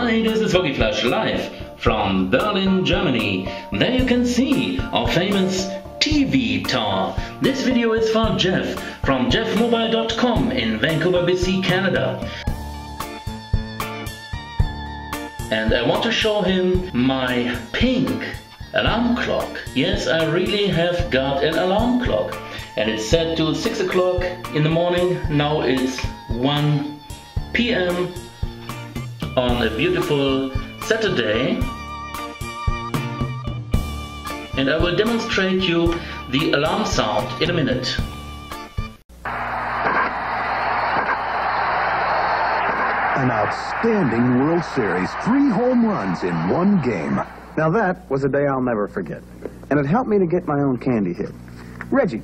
Hi, this is Foggy Flash live from Berlin, Germany. There you can see our famous TV tower. This video is for Geoff from geoffmobile.com in Vancouver, BC, Canada. And I want to show him my pink alarm clock. Yes, I really have got an alarm clock. And it's set to 6 o'clock in the morning. Now it's 1 p.m. on a beautiful Saturday. And I will demonstrate you the alarm sound in a minute. An outstanding World Series, 3 home runs in one game. Now that was a day I'll never forget. And it helped me to get my own candy hit. Reggie,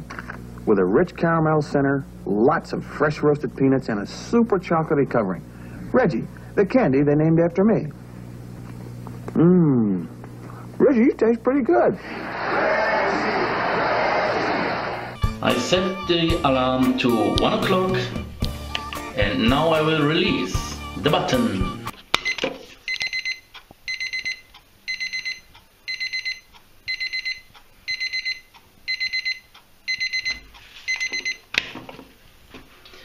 with a rich caramel center, lots of fresh roasted peanuts, and a super chocolatey covering. Reggie, the candy they named after me. Reggie, you taste pretty good. I set the alarm to 1 o'clock and now I will release the button.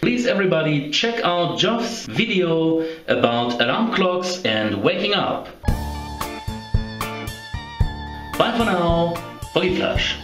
Please everybody check out Geoff's video about alarm clocks and waking up. Bye for now, Foggy Flash.